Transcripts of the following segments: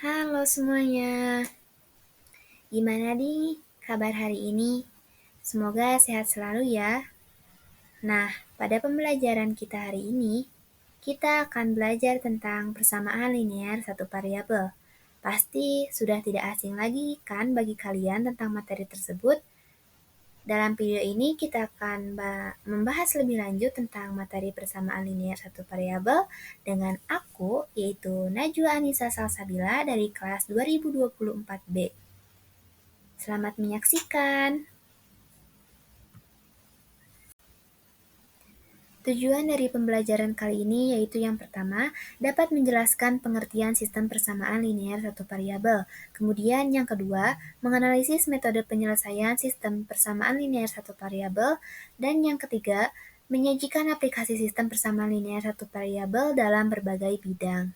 Halo semuanya, gimana nih kabar hari ini? Semoga sehat selalu ya. Nah, pada pembelajaran kita hari ini, kita akan belajar tentang persamaan linear satu variabel. Pasti sudah tidak asing lagi kan bagi kalian tentang materi tersebut? Dalam video ini kita akan membahas lebih lanjut tentang materi persamaan linear satu variabel dengan aku, yaitu Najwa Anissa Salsabila dari kelas 2024B. Selamat menyaksikan. Tujuan dari pembelajaran kali ini yaitu yang pertama, dapat menjelaskan pengertian sistem persamaan linear satu variabel. Kemudian yang kedua, menganalisis metode penyelesaian sistem persamaan linear satu variabel. Dan yang ketiga, menyajikan aplikasi sistem persamaan linear satu variabel dalam berbagai bidang.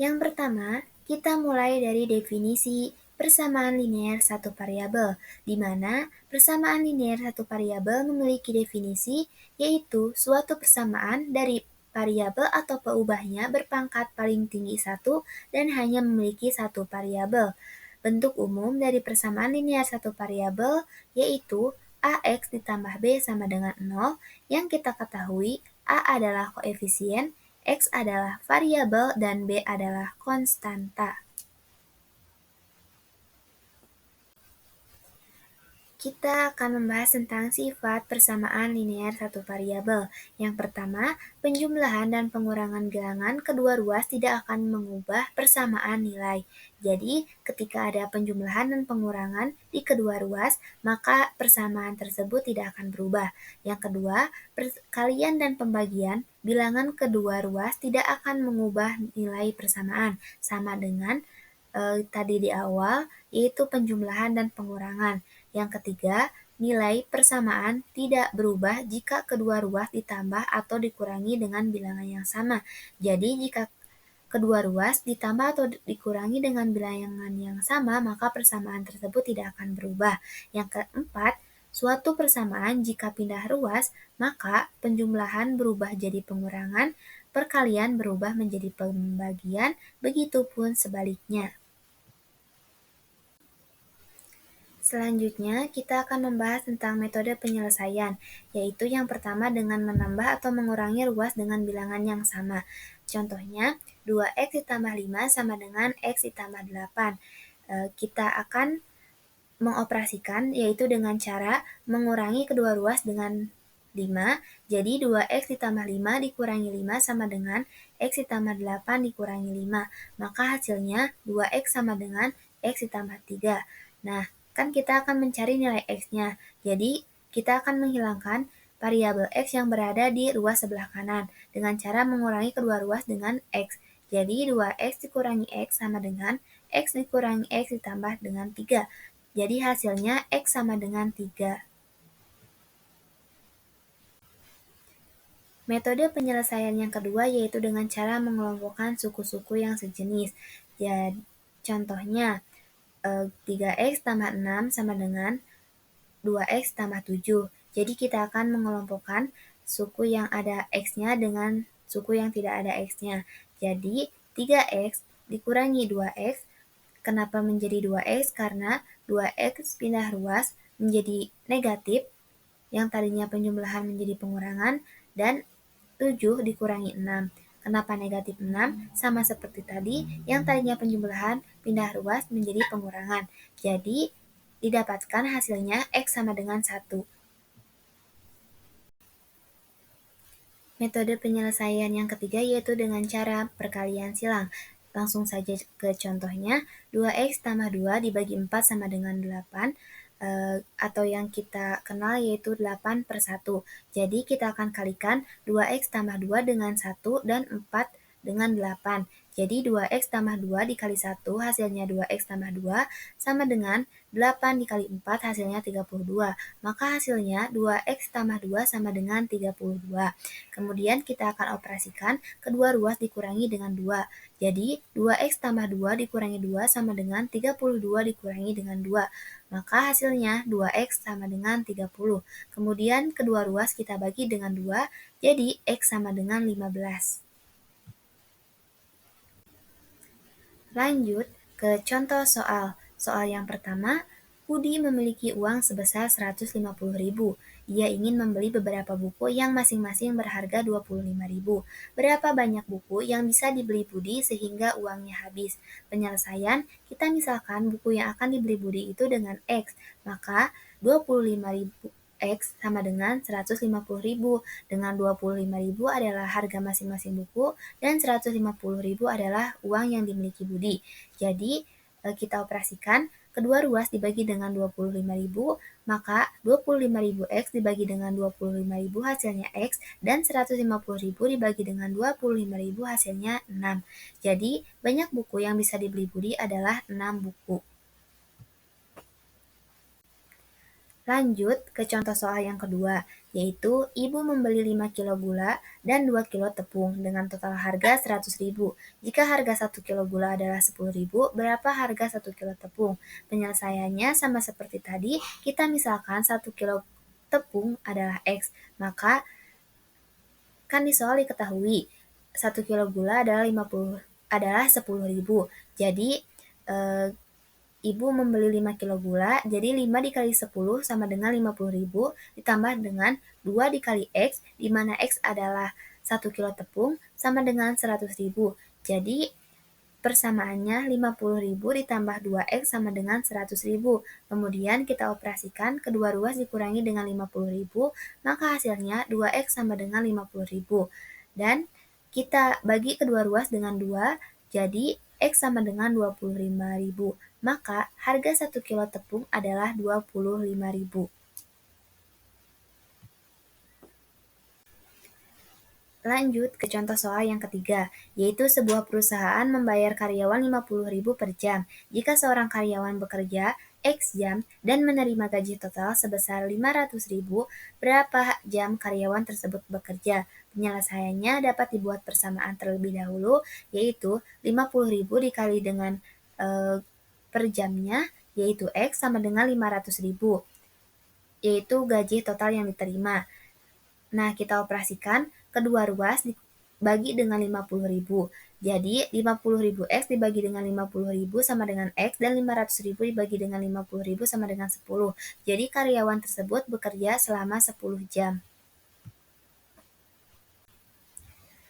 Yang pertama, kita mulai dari definisi persamaan linear satu variabel, di mana persamaan linear satu variabel memiliki definisi, yaitu suatu persamaan dari variabel atau peubahnya berpangkat paling tinggi 1 dan hanya memiliki satu variabel. Bentuk umum dari persamaan linear satu variabel yaitu AX ditambah B sama dengan 0, yang kita ketahui A adalah koefisien, X adalah variabel, dan B adalah konstanta. Kita akan membahas tentang sifat persamaan linear satu variabel. Yang pertama, penjumlahan dan pengurangan bilangan kedua ruas tidak akan mengubah persamaan nilai. Jadi, ketika ada penjumlahan dan pengurangan di kedua ruas, maka persamaan tersebut tidak akan berubah. Yang kedua, perkalian dan pembagian bilangan kedua ruas tidak akan mengubah nilai persamaan, sama dengan tadi di awal, yaitu penjumlahan dan pengurangan. Yang ketiga, nilai persamaan tidak berubah jika kedua ruas ditambah atau dikurangi dengan bilangan yang sama. Jadi, jika kedua ruas ditambah atau dikurangi dengan bilangan yang sama, maka persamaan tersebut tidak akan berubah. Yang keempat, suatu persamaan jika pindah ruas, maka penjumlahan berubah jadi pengurangan, perkalian berubah menjadi pembagian, begitupun sebaliknya. Selanjutnya, kita akan membahas tentang metode penyelesaian, yaitu yang pertama dengan menambah atau mengurangi ruas dengan bilangan yang sama. Contohnya, 2x ditambah 5 sama dengan x ditambah 8. Kita akan mengoperasikan, yaitu dengan cara mengurangi kedua ruas dengan 5, jadi 2x ditambah 5 dikurangi 5 sama dengan x ditambah 8 dikurangi 5, maka hasilnya 2x sama dengan x ditambah 3. Nah, kan kita akan mencari nilai x-nya, jadi kita akan menghilangkan variabel x yang berada di ruas sebelah kanan dengan cara mengurangi kedua ruas dengan x. Jadi 2x dikurangi x sama dengan x dikurangi x ditambah dengan 3. Jadi hasilnya x sama dengan 3. Metode penyelesaian yang kedua yaitu dengan cara mengelompokkan suku-suku yang sejenis. Jadi, contohnya, 3x tambah 6 sama dengan 2x tambah 7. Jadi kita akan mengelompokkan suku yang ada x-nya dengan suku yang tidak ada x-nya. Jadi 3x dikurangi 2x. Kenapa menjadi 2x? Karena 2x pindah ruas menjadi negatif, yang tadinya penjumlahan menjadi pengurangan, dan 7 dikurangi 6. Kenapa negatif 6? Sama seperti tadi, yang tadinya penjumlahan pindah ruas menjadi pengurangan. Jadi, didapatkan hasilnya X sama dengan 1. Metode penyelesaian yang ketiga yaitu dengan cara perkalian silang. Langsung saja ke contohnya, 2x tambah 2 dibagi 4 sama dengan 8, atau yang kita kenal yaitu 8 per 1. Jadi kita akan kalikan 2x tambah 2 dengan 1 dan 4 dengan 8. Jadi 2x tambah 2 dikali 1 hasilnya 2x tambah 2 sama dengan 8 dikali 4 hasilnya 32. Maka hasilnya 2x tambah 2 sama dengan 32. Kemudian kita akan operasikan kedua ruas dikurangi dengan 2. Jadi 2x tambah 2 dikurangi 2 sama dengan 32 dikurangi dengan 2. Maka hasilnya 2x sama dengan 30. Kemudian kedua ruas kita bagi dengan 2, jadi x sama dengan 15. Lanjut ke contoh soal. Soal yang pertama, Budi memiliki uang sebesar 150.000. Ia ingin membeli beberapa buku yang masing-masing berharga 25.000. Berapa banyak buku yang bisa dibeli Budi sehingga uangnya habis? Penyelesaian, kita misalkan buku yang akan dibeli Budi itu dengan X, maka 25.000 X sama dengan 150.000. Dengan 25.000 adalah harga masing-masing buku dan 150.000 adalah uang yang dimiliki Budi. Jadi, kita operasikan kedua ruas dibagi dengan 25.000, maka 25.000 X dibagi dengan 25.000 hasilnya X, dan 150.000 dibagi dengan 25.000 hasilnya 6. Jadi, banyak buku yang bisa dibeli Budi adalah 6 buku. Lanjut ke contoh soal yang kedua, yaitu ibu membeli 5 kilo gula dan 2 kilo tepung dengan total harga 100.000. Jika harga 1 kilo gula adalah 10.000, berapa harga 1 kilo tepung? Penyelesaiannya sama seperti tadi, kita misalkan 1 kilo tepung adalah X, maka kan di soal diketahui 1 kilo gula adalah 10.000. Jadi, Ibu membeli 5 kilo gula, jadi 5 dikali 10 sama dengan 50.000 ditambah dengan 2 dikali X, di mana X adalah 1 kilo tepung sama dengan 100.000. Jadi persamaannya 50.000 ditambah 2X sama dengan 100.000. Kemudian kita operasikan kedua ruas dikurangi dengan 50.000, maka hasilnya 2X sama dengan 50.000. Dan kita bagi kedua ruas dengan 2, jadi X sama dengan 25.000. Maka harga 1 kilo tepung adalah 25.000. Lanjut ke contoh soal yang ketiga, yaitu sebuah perusahaan membayar karyawan 50.000 per jam. Jika seorang karyawan bekerja X jam dan menerima gaji total sebesar 500.000, berapa jam karyawan tersebut bekerja? Penyelesaiannya dapat dibuat persamaan terlebih dahulu, yaitu 50.000 dikali dengan per jamnya, yaitu X sama dengan 500.000, yaitu gaji total yang diterima. Nah, kita operasikan kedua ruas dibagi dengan 50.000. Jadi, 50.000 X dibagi dengan 50.000 sama dengan X, dan 500.000 dibagi dengan 50.000 sama dengan 10. Jadi, karyawan tersebut bekerja selama 10 jam.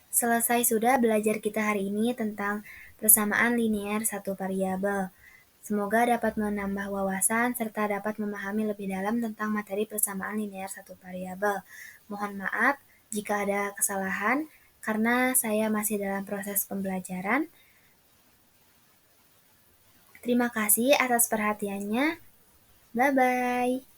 Selesai sudah belajar kita hari ini tentang persamaan linear satu variabel. Semoga dapat menambah wawasan serta dapat memahami lebih dalam tentang materi persamaan linear satu variabel. Mohon maaf jika ada kesalahan karena saya masih dalam proses pembelajaran. Terima kasih atas perhatiannya. Bye-bye.